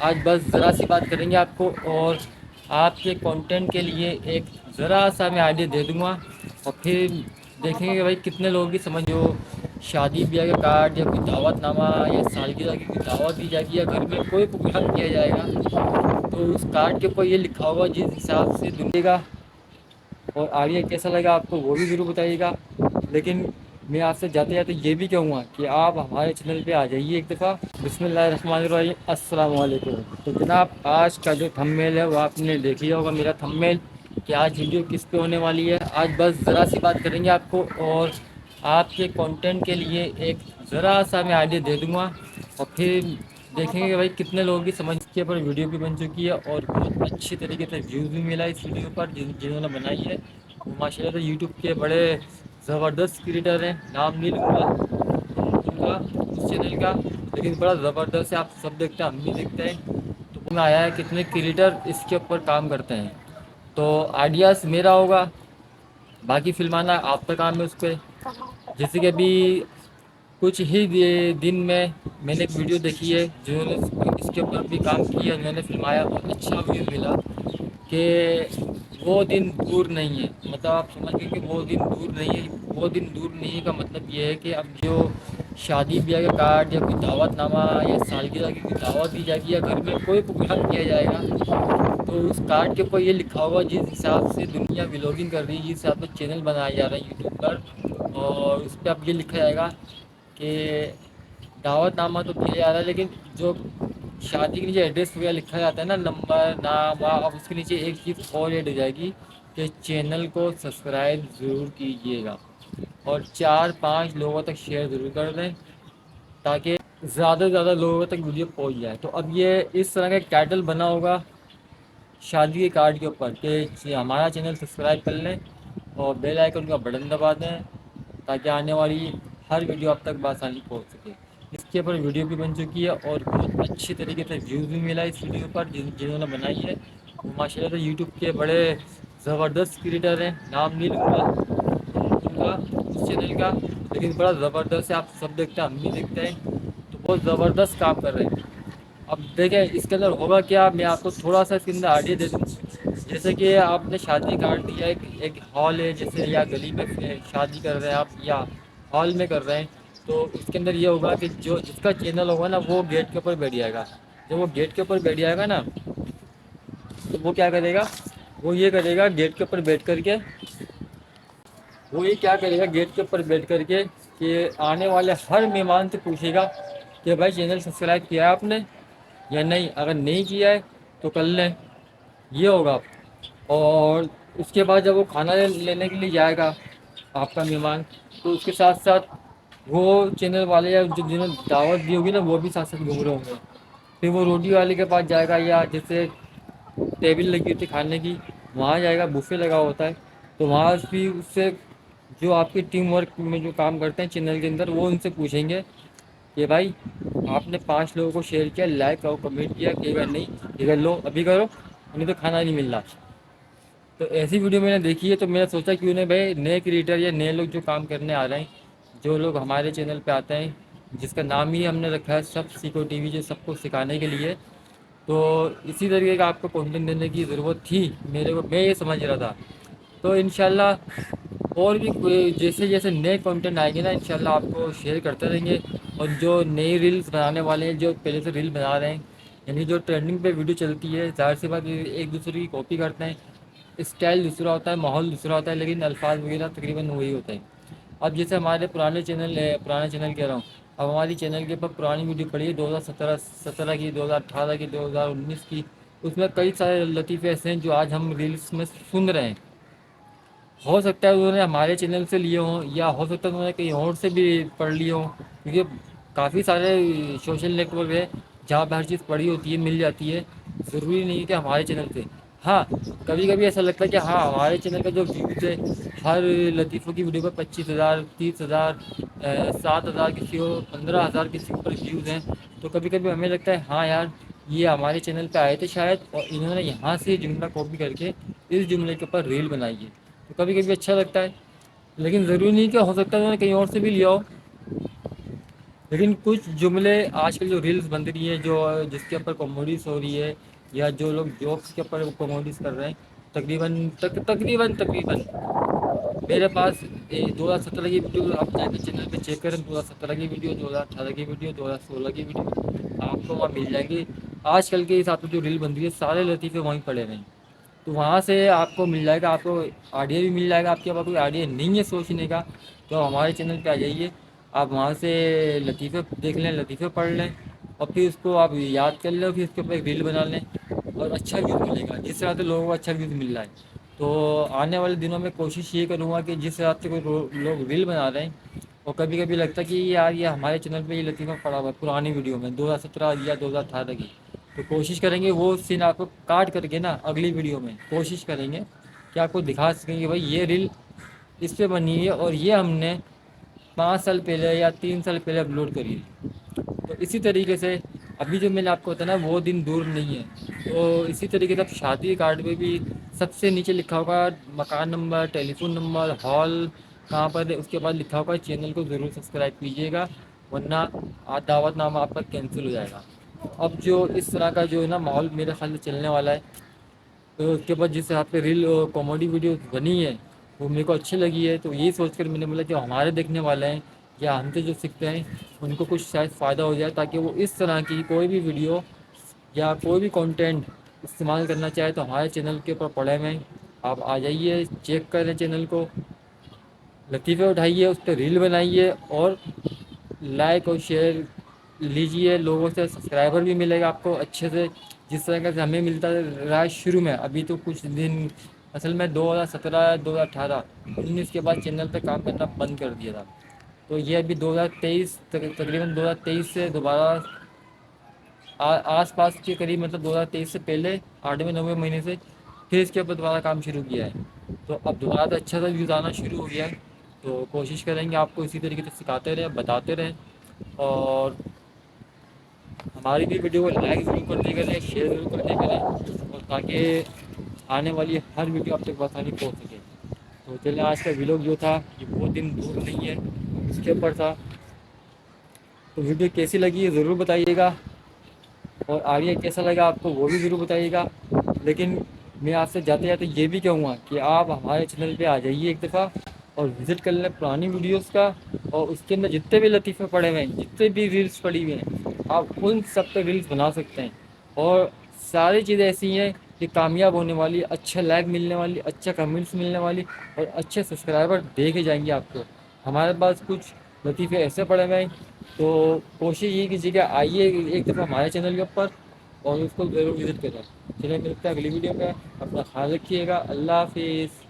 آج بس ذرا سی بات کریں گے آپ کو، اور آپ کے کنٹینٹ کے لیے ایک ذرا سا میں آئیڈیا دے دوں گا، اور پھر دیکھیں گے کہ بھائی کتنے لوگوں کی سمجھ ہو۔ شادی بیاہ کا کارڈ یا کوئی دعوت نامہ یا سالگرہ کی کوئی دعوت دی جائے گی یا گھر میں کوئی پروگرام کیا جائے گا، تو اس کارڈ کے اوپر یہ لکھا ہوگا جس حساب سے دے گا، اور آگے کیسا لگا آپ کو وہ بھی ضرور بتائیے گا۔ لیکن میں آپ سے جاتے جاتے یہ بھی کہوں گا کہ آپ ہمارے چینل پہ آ جائیے ایک دفعہ۔ بسم اللہ الرحمن الرحیم، السلام علیکم۔ تو جناب آج کا جو تھمبنیل ہے وہ آپ نے دیکھ لیا ہوگا، میرا تھمبنیل، کہ آج ویڈیو کس پہ ہونے والی ہے۔ آج بس ذرا سی بات کریں گے آپ کو، اور آپ کے کنٹینٹ کے لیے ایک ذرا سا میں آئیڈیا دے دوں گا، اور پھر دیکھیں گے کہ بھائی کتنے لوگوں کی سمجھ کے اوپر ویڈیو بھی بن چکی ہے، اور بہت اچھی طریقے سے ویوز بھی ملا اس ویڈیو پر جنہوں نے بنائی ہے۔ ماشاء اللہ سے یوٹیوب کے بڑے زبردست کریٹر ہیں، نام نہیں لوں گا ان کا اس چینل کا، لیکن بڑا زبردست ہے، آپ سب دیکھتے ہیں، ہم بھی دیکھتے ہیں۔ تو میں آیا ہے کتنے کریٹر اس کے اوپر کام کرتے ہیں، تو آئیڈیاز میرا ہوگا، باقی فلمانا آپ کا کام ہے اس پہ۔ جیسے کہ ابھی کچھ ہی دن میں نے ایک ویڈیو دیکھی ہے جنہوں نے اس کے اوپر بھی کام کیا، انہوں نے فلمایا اور اچھا ویو ملا، کہ وہ دن دور نہیں ہے۔ مطلب آپ سمجھ گئے کہ وہ دن دور نہیں ہے۔ وہ دن دور نہیں کا مطلب یہ ہے کہ اب جو شادی بیاہ کا کارڈ یا کوئی دعوت نامہ یا سالگرہ کی کوئی دعوت دی جائے گی یا گھر میں کوئی پروگرام کیا جائے گا، تو اس کارڈ کے اوپر یہ لکھا ہوگا جس حساب سے دنیا ولاگنگ کر رہی ہے، جس حساب سے چینل بنایا جا رہا ہے یوٹیوب پر، اور اس پہ اب یہ لکھا جائے گا کہ دعوت نامہ تو دیا جا رہا ہے، لیکن جو شادی کے نیچے ایڈریس وغیرہ لکھا جاتا ہے نا، نمبر نام، اب اس کے نیچے ایک چیز اور ایڈ ہو جائے گی کہ چینل کو سبسکرائب ضرور کیجیے گا، اور 4-5 لوگوں تک شیئر ضرور کر دیں، تاکہ زیادہ سے زیادہ لوگوں تک ویڈیو پہنچ جائے۔ تو اب یہ اس طرح کا ٹائٹل بنا ہوگا شادی کے کارڈ کے اوپر کہ ہمارا چینل سبسکرائب کر لیں اور بیل آئیکن کا بٹن دبا دیں، تاکہ آنے والی ہر ویڈیو آپ تک بآسانی پہنچ سکے۔ اس کے اوپر ویڈیو بھی بن چکی ہے، اور بہت اچھی طریقے سے ویوز بھی ملا اس ویڈیو پر جنہوں نے بنائی ہے۔ ماشاء اللہ سے یوٹیوب کے بڑے زبردست کریٹر ہیں، نام نہیں لوں گا ان کا اس چینل کا، لیکن بڑا زبردست ہے، آپ سب دیکھتے ہیں، ہم بھی دیکھتے ہیں، تو بہت زبردست کام کر رہے ہیں۔ اب دیکھیں اس کے اندر ہوگا کیا، میں آپ کو تھوڑا سا اس کے اندر آئیڈیا دے دوں۔ جیسے کہ آپ نے شادی کارڈ دیا، ایک ہال ہے جیسے، یا گلی میں شادی کر رہے ہیں آپ، یا ہال میں کر رہے ہیں، تو اس کے اندر یہ ہوگا کہ جو جس کا چینل ہوگا نا وہ گیٹ کے اوپر بیٹھ جائے گا۔ جب وہ گیٹ کے اوپر بیٹھ جائے گا نا، تو وہ کیا کرے گا، وہ یہ کرے گا گیٹ کے اوپر بیٹھ کر کے، وہ یہ کیا کرے گا گیٹ کے اوپر بیٹھ کر کے، کہ آنے والے ہر مہمان سے پوچھے گا کہ بھائی چینل سبسکرائب کیا ہے آپ نے یا نہیں، اگر نہیں کیا ہے تو کر لیں، یہ ہوگا۔ اور اس کے بعد جب وہ کھانا لینے کے لیے جائے گا آپ کا مہمان، تو اس کے ساتھ ساتھ وہ چینل والے یا جنہوں نے دعوت دی ہوگی نا وہ بھی ساتھ ساتھ گھوم رہے ہوں گے۔ پھر وہ روٹی والے کے پاس جائے گا، یا جیسے ٹیبل لگی ہوتی ہے کھانے کی، وہاں جائے گا، بوفے لگا ہوتا ہے، تو وہاں بھی اس سے جو آپ کی ٹیم ورک میں جو کام کرتے ہیں چینل کے اندر، وہ ان سے پوچھیں گے کہ بھائی آپ نے 5 لوگوں کو شیئر کیا، لائک اور کمنٹ کیا، کہ اگر نہیں اگر لو ابھی کرو، انہیں تو کھانا نہیں مل رہا۔ تو ایسی ویڈیو میں نے دیکھی ہے، تو میں نے سوچا کیوں نہیں بھائی نئے کریٹر یا نئے لوگ جو کام کرنے آ رہے ہیں، جو لوگ ہمارے چینل پہ آتے ہیں، جس کا نام ہی ہم نے رکھا ہے سب سیکھو ٹی وی، جو سب کو سکھانے کے لیے، تو اسی طریقے کا آپ کو کنٹینٹ دینے کی ضرورت تھی میرے کو، میں یہ سمجھ رہا تھا۔ تو انشاءاللہ اور بھی جیسے جیسے نئے کنٹینٹ آئیں گے نا، انشاءاللہ آپ کو شیئر کرتے رہیں گے۔ اور جو نئی ریلز بنانے والے ہیں، جو پہلے سے ریل بنا رہے ہیں، یعنی جو ٹرینڈنگ پہ ویڈیو چلتی ہے، ظاہر سی بات ایک دوسرے کی کاپی کرتے ہیں، اسٹائل دوسرا ہوتا ہے، ماحول دوسرا ہوتا ہے، لیکن الفاظ وغیرہ تقریباً وہی ہوتے ہیں۔ اب جیسے ہمارے پرانے چینل ہے، پرانے چینل کہہ رہا ہوں، اب ہماری چینل کے اوپر پرانی ویڈیو پڑی ہے 2017 کی، 2018 کی، 2019 کی، اس میں کئی سارے لطیفے ایسے ہیں جو آج ہم ریلس میں سن رہے ہیں۔ ہو سکتا ہے انہوں نے ہمارے چینل سے لیے ہوں، یا ہو سکتا ہے انہوں نے کہیں اور سے بھی پڑھ لیے ہوں، کیونکہ کافی سارے سوشل نیٹ ورک ہے جہاں پہ ہر چیز پڑھی ہوتی ہے، مل جاتی ہے، ضروری نہیں ہے کہ ہمارے چینل سے۔ ہاں کبھی کبھی ایسا لگتا ہے کہ ہاں ہمارے چینل کا جو ویوز ہے، ہر لطیفوں کی ویڈیو پر 25,000، 30,000، 7,000، کسی کو 15,000 کسی پر ویوز ہیں، تو کبھی کبھی ہمیں لگتا ہے ہاں یار یہ ہمارے چینل پہ آئے تھے شاید، اور انہوں نے یہاں سے جملہ کاپی کر کے اس جملے کے اوپر ریل بنائی ہے، تو کبھی کبھی اچھا لگتا ہے، لیکن ضروری نہیں کہ ہو سکتا ہے انہوں نے کہیں اور سے بھی لیا ہو۔ لیکن کچھ جملے آج کل جو ریلز بن رہی ہے جو جس کے اوپر کامیڈیز ہو رہی ہے یا جو لوگ جوکس کے اوپر کامیڈیز کر رہے ہیں، تقریباً میرے پاس 2017 کی ویڈیو آپ جا کے چینل پہ چیک کریں، 2017 کی ویڈیو، 2018 کی ویڈیو، 2016 کی ویڈیو آپ کو وہاں مل جائے گی۔ آج کل کے حساب سے جو ریل بن رہی ہے سارے لطیفے وہیں پڑے ہوئے ہیں، تو وہاں سے آپ کو مل جائے گا، آپ کو آئیڈیا بھی مل جائے گا۔ آپ کے پاس کوئی آئیڈیا نہیں ہے سوچنے کا تو ہمارے چینل پہ آ جائیے، آپ وہاں سے لطیفے دیکھ لیں، لطیفے پڑھ لیں اور پھر اس کو آپ یاد کر لیں، پھر اس کے اوپر ایک ریل بنا لیں اور اچھا ویو ملے گا، جس طرح سے لوگوں کو اچھا ویو مل رہا ہے۔ تو آنے والے دنوں میں کوشش یہ کروں گا کہ جس حساب سے کوئی لوگ ریل بنا رہے ہیں اور کبھی کبھی لگتا ہے کہ یار یہ ہمارے چینل پہ یہ لطیفہ پڑا ہوا ہے پرانی ویڈیو میں 2017 یا 2018 کی، تو کوشش کریں گے وہ سین آپ کو کاٹ کر کے نا اگلی ویڈیو میں کوشش کریں گے کہ آپ کو دکھا سکیں کہ بھائی یہ ریل اس پہ بنی ہے اور یہ ہم نے 5 سال پہلے یا 3 سال پہلے اپلوڈ کری ہے۔ تو اسی طریقے سے ابھی جو میں نے آپ کو بتایا نا وہ دن دور نہیں ہے، تو اسی طریقے سے اب شادی کارڈ میں بھی سب سے نیچے لکھا ہوگا مکان نمبر، ٹیلی فون نمبر، ہال کہاں پر ہے، اس کے بعد لکھا ہوگا چینل کو ضرور سبسکرائب کیجیے گا ورنہ دعوت نامہ آپ کا کینسل ہو جائے گا۔ اب جو اس طرح کا جو ہے نا ماحول میرے خیال سے چلنے والا ہے، تو اس کے بعد جس حساب پہ ریل کامیڈی ویڈیو بنی ہے وہ میرے کو اچھی لگی ہے، تو یہی سوچ کر میں نے بولا جو ہمارے دیکھنے والے ہیں یا ہم سے جو سیکھتے ہیں ان کو کچھ شاید فائدہ ہو جائے، تاکہ وہ اس طرح کی کوئی بھی ویڈیو یا کوئی بھی کنٹینٹ استعمال کرنا چاہے تو ہمارے چینل کے اوپر پڑے ہوئے ہیں، آپ آ جائیے، چیک کریں چینل کو، لطیفے اٹھائیے، اس پہ ریل بنائیے اور لائک اور شیئر لیجیے، لوگوں سے سبسکرائبر بھی ملے گا آپ کو اچھے سے، جس طرح سے ہمیں ملتا رہا ہے شروع میں۔ ابھی تو کچھ دن اصل میں 2017 2018 19 کے بعد چینل پہ کام کرنا بند کر دیا تھا، تو یہ ابھی 2023 تقریباً 2023 سے دوبارہ آس پاس کے قریب، مطلب 2023 سے پہلے 8ویں 9ویں مہینے سے پھر اس کے اوپر دوبارہ کام شروع کیا ہے، تو اب دوبارہ سے اچھا سا ویوز آنا شروع ہو گیا ہے۔ تو کوشش کریں گے آپ کو اسی طریقے سے سکھاتے رہیں، بتاتے رہیں اور ہماری بھی ویڈیو کو لائک ضرور کرتے کریں، شیئر ضرور کرتے کریں، اور تاکہ آنے والی ہر ویڈیو آپ تک بآسانی پہنچ سکے۔ تو چلیں آج کا ولاگ جو تھا یہ بہت دن دور نہیں ہے اس کے اوپر تھا، تو ویڈیو کیسی لگی ہے ضرور بتائیے گا اور آگے کیسا لگا آپ کو وہ بھی ضرور بتائیے گا۔ لیکن میں آپ سے جاتے جاتے یہ بھی کہوں گا کہ آپ ہمارے چینل پہ آ جائیے ایک دفعہ اور وزٹ کر لیں پرانی ویڈیوز کا، اور اس کے اندر جتنے بھی لطیفے پڑے ہوئے ہیں، جتنے بھی ریلس پڑی ہوئی ہیں، آپ ان سب پہ ریلس بنا سکتے ہیں، اور ساری چیزیں ایسی ہیں کہ کامیاب ہونے والی، اچھا لائک ملنے والی، اچھا کمنٹس ملنے والی اور اچھے سبسکرائبر دیکھے جائیں گے آپ کو۔ ہمارے پاس کچھ لطیفے ایسے پڑے ہوئے ہیں، تو کوشش یہ کیجیے کہ آئیے ایک دفعہ ہمارے چینل کے اوپر اور اس کو ضرور وزٹ کریں۔ چلیں ملتے ہیں اگلی ویڈیو میں، اپنا خیال رکھیے گا، اللہ حافظ۔